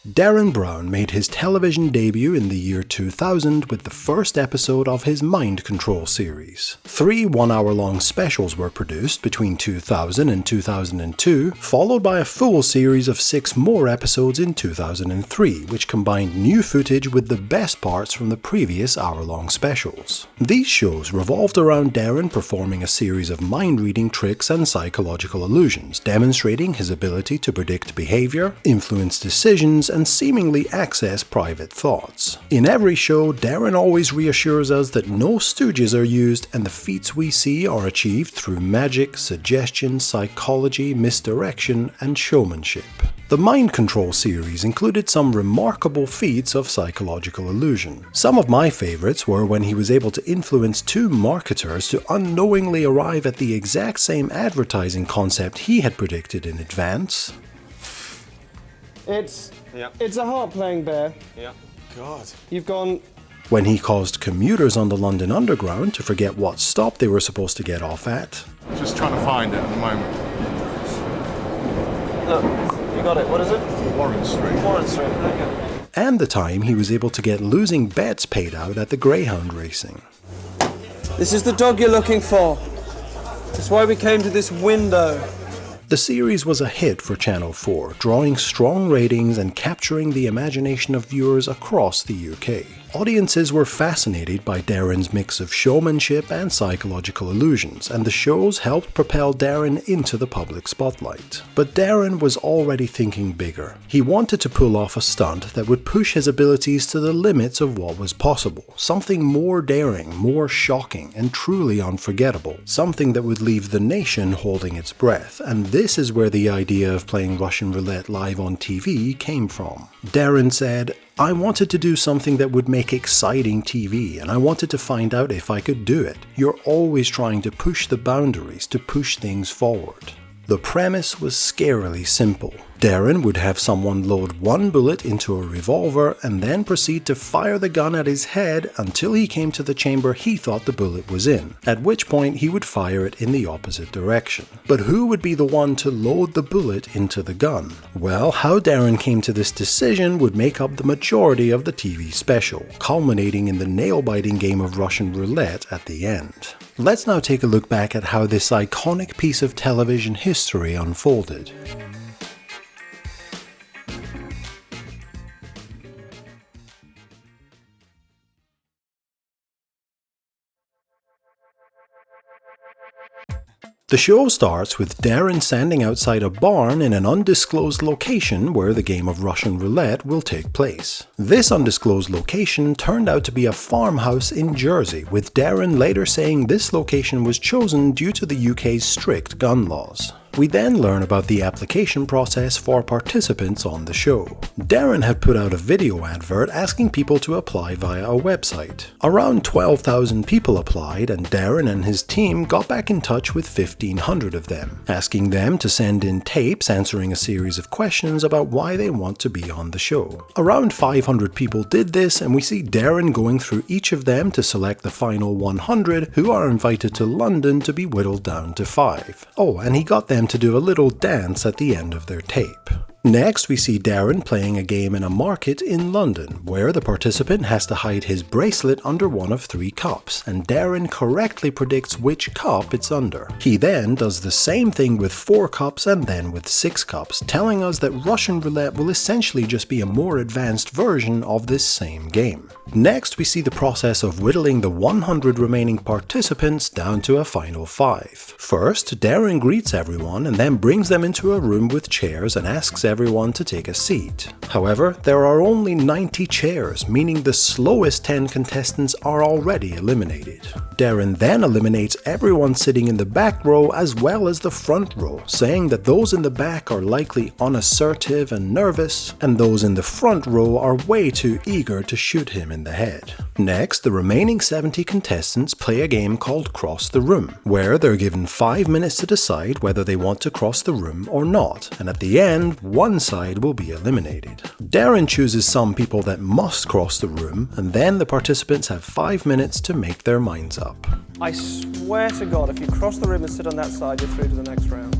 Derren Brown made his television debut in the year 2000 with the first episode of his Mind Control series. 3 one-hour-long specials were produced between 2000 and 2002, followed by a full series of 6 more episodes in 2003, which combined new footage with the best parts from the previous hour-long specials. These shows revolved around Derren performing a series of mind-reading tricks and psychological illusions, demonstrating his ability to predict behavior, influence decisions, and seemingly access private thoughts. In every show, Derren always reassures us that no stooges are used and the feats we see are achieved through magic, suggestion, psychology, misdirection, and showmanship. The Mind Control series included some remarkable feats of psychological illusion. Some of my favorites were when he was able to influence 2 marketers to unknowingly arrive at the exact same advertising concept he had predicted in advance. It's a harp playing bear. Yeah. God. You've gone... When he caused commuters on the London Underground to forget what stop they were supposed to get off at. Just trying to find it at the moment. Look, you got it. What is it? Warren Street. Warren Street. Okay. And the time he was able to get losing bets paid out at the Greyhound racing. This is the dog you're looking for. That's why we came to this window. The series was a hit for Channel 4, drawing strong ratings and capturing the imagination of viewers across the UK. Audiences were fascinated by Derren's mix of showmanship and psychological illusions, and the shows helped propel Derren into the public spotlight. But Derren was already thinking bigger. He wanted to pull off a stunt that would push his abilities to the limits of what was possible, something more daring, more shocking, and truly unforgettable, something that would leave the nation holding its breath, and this is where the idea of playing Russian roulette live on TV came from. Derren said, "I wanted to do something that would make exciting TV, and I wanted to find out if I could do it. You're always trying to push the boundaries, to push things forward." The premise was scarily simple. Derren would have someone load 1 bullet into a revolver and then proceed to fire the gun at his head until he came to the chamber he thought the bullet was in, at which point he would fire it in the opposite direction. But who would be the one to load the bullet into the gun? Well, how Derren came to this decision would make up the majority of the TV special, culminating in the nail-biting game of Russian roulette at the end. Let's now take a look back at how this iconic piece of television history unfolded. The show starts with Derren standing outside a barn in an undisclosed location where the game of Russian roulette will take place. This undisclosed location turned out to be a farmhouse in Jersey, with Derren later saying this location was chosen due to the UK's strict gun laws. We then learn about the application process for participants on the show. Derren had put out a video advert asking people to apply via a website. Around 12,000 people applied, and Derren and his team got back in touch with 1,500 of them, asking them to send in tapes answering a series of questions about why they want to be on the show. Around 500 people did this, and we see Derren going through each of them to select the final 100 who are invited to London to be whittled down to 5. Oh, and he got them to do a little dance at the end of their tape. Next, we see Derren playing a game in a market in London, where the participant has to hide his bracelet under one of 3 cups, and Derren correctly predicts which cup it's under. He then does the same thing with 4 cups and then with 6 cups, telling us that Russian roulette will essentially just be a more advanced version of this same game. Next, we see the process of whittling the 100 remaining participants down to a final 5. First, Derren greets everyone and then brings them into a room with chairs and asks everyone to take a seat. However, there are only 90 chairs, meaning the slowest 10 contestants are already eliminated. Derren then eliminates everyone sitting in the back row as well as the front row, saying that those in the back are likely unassertive and nervous, and those in the front row are way too eager to shoot him in the head. Next, the remaining 70 contestants play a game called Cross the Room, where they're given 5 minutes to decide whether they want to cross the room or not, and at the end, one side will be eliminated. Derren chooses some people that must cross the room, and then the participants have 5 minutes to make their minds up. I swear to God, if you cross the room and sit on that side, you're through to the next round.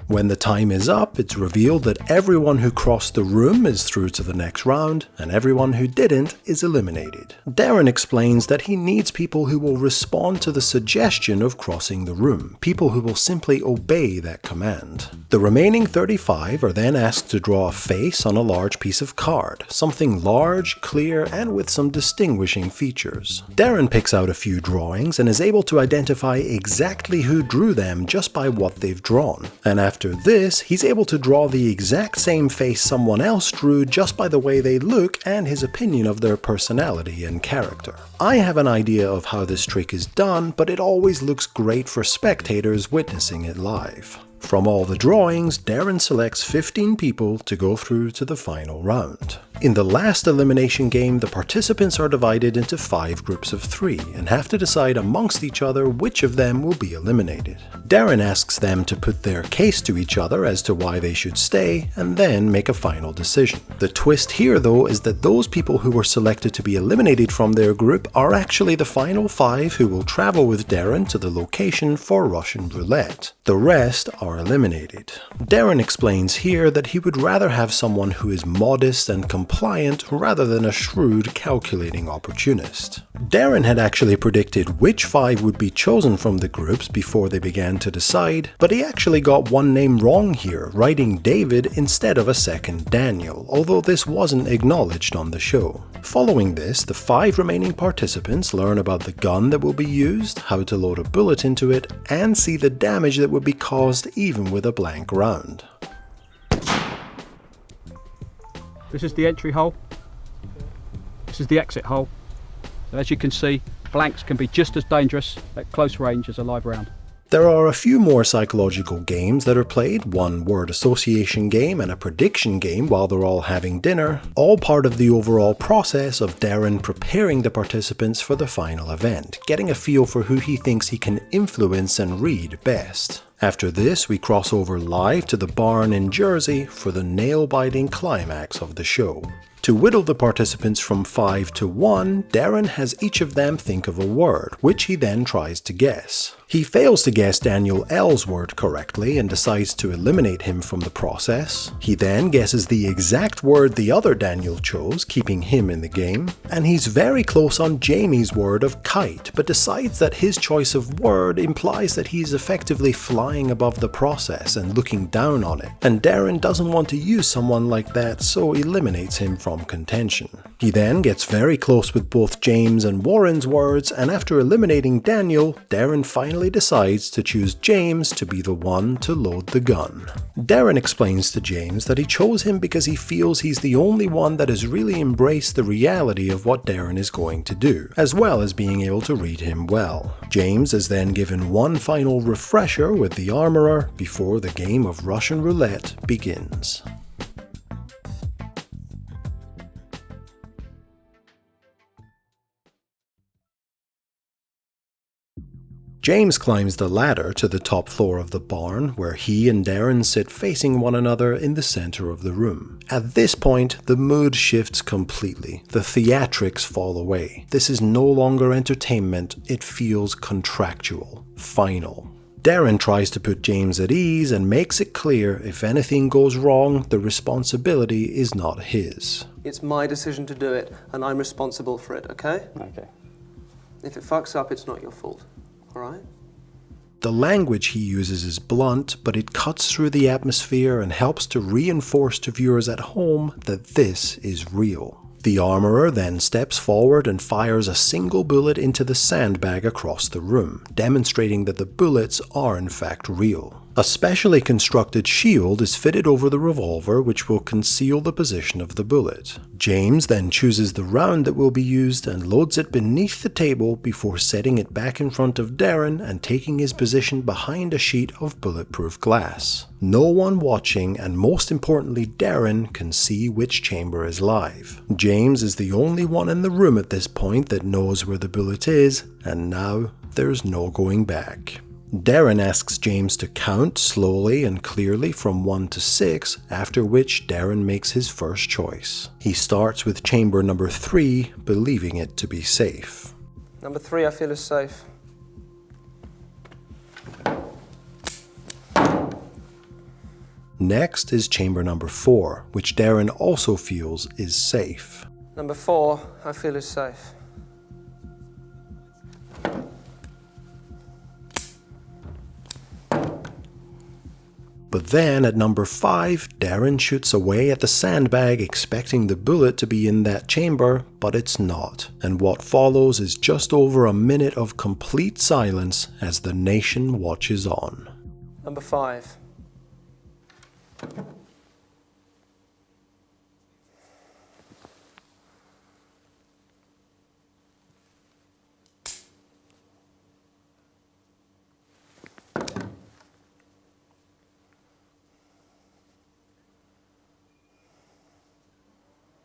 When the time is up, it's revealed that everyone who crossed the room is through to the next round, and everyone who didn't is eliminated. Derren explains that he needs people who will respond to the suggestion of crossing the room, people who will simply obey that command. The remaining 35 are then asked to draw a face on a large piece of card, something large, clear, and with some distinguishing features. Derren picks out a few drawings and is able to identify exactly who drew them just by what they've drawn. And after this, he's able to draw the exact same face someone else drew just by the way they look and his opinion of their personality and character. I have an idea of how this trick is done, but it always looks great for spectators witnessing it live. From all the drawings, Derren selects 15 people to go through to the final round. In the last elimination game, the participants are divided into 5 groups of 3 and have to decide amongst each other which of them will be eliminated. Derren asks them to put their case to each other as to why they should stay and then make a final decision. The twist here though is that those people who were selected to be eliminated from their group are actually the final 5 who will travel with Derren to the location for Russian Roulette. The rest are eliminated. Derren explains here that he would rather have someone who is modest and compliant rather than a shrewd, calculating opportunist. Derren had actually predicted which 5 would be chosen from the groups before they began to decide, but he actually got one name wrong here, writing David instead of a second Daniel, although this wasn't acknowledged on the show. Following this, the 5 remaining participants learn about the gun that will be used, how to load a bullet into it, and see the damage that would be caused even with a blank round. This is the entry hole. This is the exit hole. As you can see, blanks can be just as dangerous at close range as a live round. There are a few more psychological games that are played, one word association game and a prediction game while they're all having dinner, all part of the overall process of Derren preparing the participants for the final event, getting a feel for who he thinks he can influence and read best. After this, we cross over live to the barn in Jersey for the nail-biting climax of the show. To whittle the participants from 5 to 1, Derren has each of them think of a word, which he then tries to guess. He fails to guess Daniel L's word correctly and decides to eliminate him from the process. He then guesses the exact word the other Daniel chose, keeping him in the game. And he's very close on Jamie's word of kite, but decides that his choice of word implies that he's effectively flying above the process and looking down on it. And Derren doesn't want to use someone like that, so eliminates him from contention. He then gets very close with both James and Warren's words, and after eliminating Daniel, Derren finally decides to choose James to be the one to load the gun. Derren explains to James that he chose him because he feels he's the only one that has really embraced the reality of what Derren is going to do, as well as being able to read him well. James is then given one final refresher with the armorer before the game of Russian Roulette begins. James climbs the ladder to the top floor of the barn, where he and Derren sit facing one another in the center of the room. At this point, the mood shifts completely. The theatrics fall away. This is no longer entertainment, it feels contractual, final. Derren tries to put James at ease and makes it clear if anything goes wrong, the responsibility is not his. It's my decision to do it, and I'm responsible for it, okay? Okay. If it fucks up, it's not your fault. Alright? The language he uses is blunt, but it cuts through the atmosphere and helps to reinforce to viewers at home that this is real. The armorer then steps forward and fires a single bullet into the sandbag across the room, demonstrating that the bullets are in fact real. A specially constructed shield is fitted over the revolver, which will conceal the position of the bullet. James then chooses the round that will be used and loads it beneath the table before setting it back in front of Derren and taking his position behind a sheet of bulletproof glass. No one watching, and most importantly Derren, can see which chamber is live. James is the only one in the room at this point that knows where the bullet is, and now there's no going back. Derren asks James to count slowly and clearly from 1 to 6, after which Derren makes his first choice. He starts with chamber number 3, believing it to be safe. Number 3 I feel is safe. Next is chamber number 4, which Derren also feels is safe. Number 4, I feel is safe. But then at number 5, Derren shoots away at the sandbag expecting the bullet to be in that chamber, but it's not. And what follows is just over a minute of complete silence as the nation watches on. Number 5.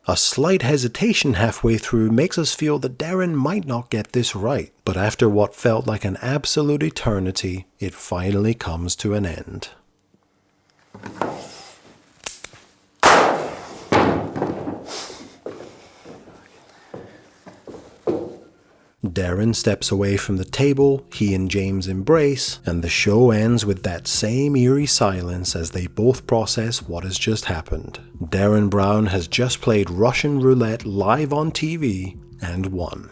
A slight hesitation halfway through makes us feel that Derren might not get this right, but after what felt like an absolute eternity, it finally comes to an end. Derren steps away from the table, he and James embrace, and the show ends with that same eerie silence as they both process what has just happened. Derren Brown has just played Russian Roulette live on TV and won.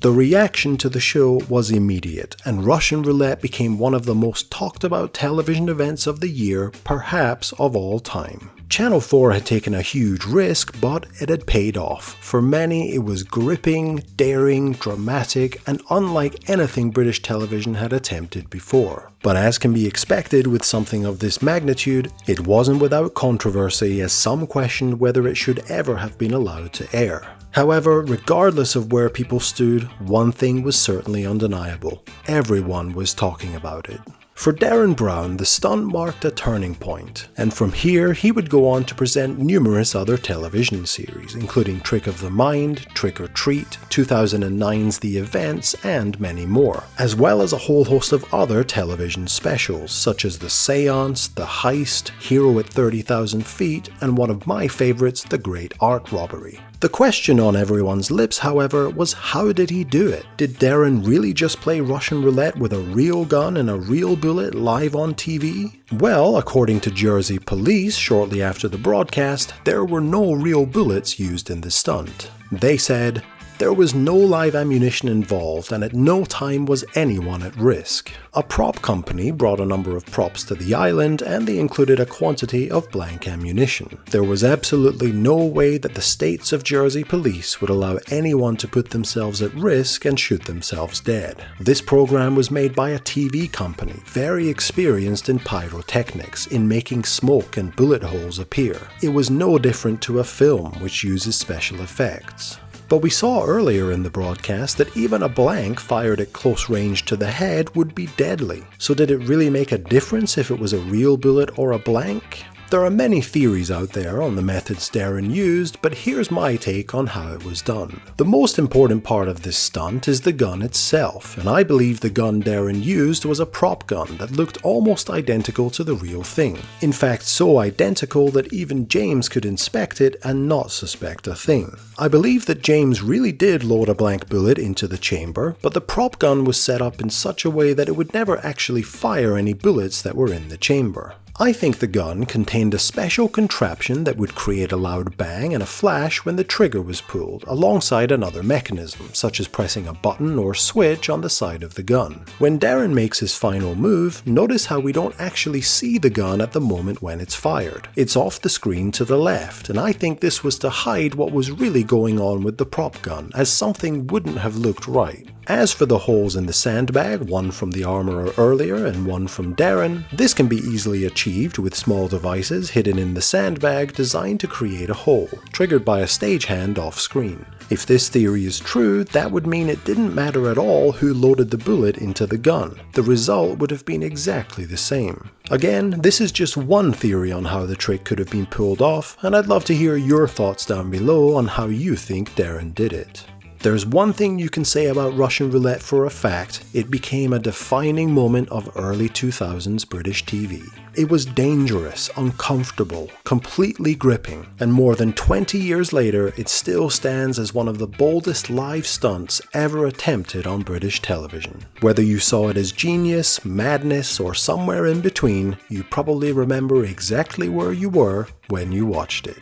The reaction to the show was immediate, and Russian Roulette became one of the most talked about television events of the year, perhaps of all time. Channel 4 had taken a huge risk, but it had paid off. For many, it was gripping, daring, dramatic, and unlike anything British television had attempted before. But as can be expected with something of this magnitude, it wasn't without controversy, as some questioned whether it should ever have been allowed to air. However, regardless of where people stood, one thing was certainly undeniable. Everyone was talking about it. For Derren Brown, the stunt marked a turning point, and from here he would go on to present numerous other television series, including Trick of the Mind, Trick or Treat, 2009's The Events, and many more, as well as a whole host of other television specials, such as The Seance, The Heist, Hero at 30,000 Feet, and one of my favourites, The Great Art Robbery. The question on everyone's lips, however, was how did he do it? Did Derren really just play Russian roulette with a real gun and a real bullet live on TV? Well, according to Jersey police shortly after the broadcast, there were no real bullets used in the stunt. They said, "There was no live ammunition involved and at no time was anyone at risk." A prop company brought a number of props to the island and they included a quantity of blank ammunition. There was absolutely no way that the states of Jersey police would allow anyone to put themselves at risk and shoot themselves dead. This program was made by a TV company, very experienced in pyrotechnics, in making smoke and bullet holes appear. It was no different to a film which uses special effects. But we saw earlier in the broadcast that even a blank fired at close range to the head would be deadly. So did it really make a difference if it was a real bullet or a blank? There are many theories out there on the methods Derren used, but here's my take on how it was done. The most important part of this stunt is the gun itself, and I believe the gun Derren used was a prop gun that looked almost identical to the real thing. In fact, so identical that even James could inspect it and not suspect a thing. I believe that James really did load a blank bullet into the chamber, but the prop gun was set up in such a way that it would never actually fire any bullets that were in the chamber. I think the gun contained a special contraption that would create a loud bang and a flash when the trigger was pulled, alongside another mechanism, such as pressing a button or switch on the side of the gun. When Derren makes his final move, notice how we don't actually see the gun at the moment when it's fired. It's off the screen to the left, and I think this was to hide what was really going on with the prop gun, as something wouldn't have looked right. As for the holes in the sandbag, one from the armourer earlier and one from Derren, this can be easily achieved with small devices hidden in the sandbag designed to create a hole, triggered by a stagehand off screen. If this theory is true, that would mean it didn't matter at all who loaded the bullet into the gun. The result would have been exactly the same. Again, this is just one theory on how the trick could have been pulled off, and I'd love to hear your thoughts down below on how you think Derren did it. There's one thing you can say about Russian Roulette for a fact: it became a defining moment of early 2000s British TV. It was dangerous, uncomfortable, completely gripping, and more than 20 years later, it still stands as one of the boldest live stunts ever attempted on British television. Whether you saw it as genius, madness, or somewhere in between, you probably remember exactly where you were when you watched it.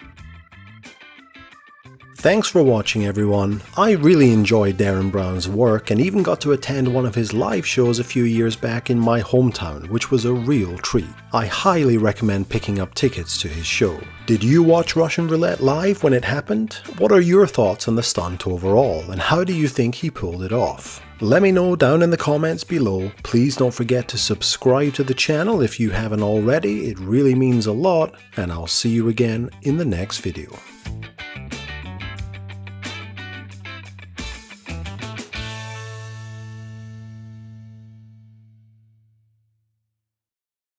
Thanks for watching, everyone. I really enjoyed Derren Brown's work and even got to attend one of his live shows a few years back in my hometown, which was a real treat. I highly recommend picking up tickets to his show. Did you watch Russian Roulette live when it happened? What are your thoughts on the stunt overall, and how do you think he pulled it off? Let me know down in the comments below. Please don't forget to subscribe to the channel if you haven't already. It really means a lot, and I'll see you again in the next video.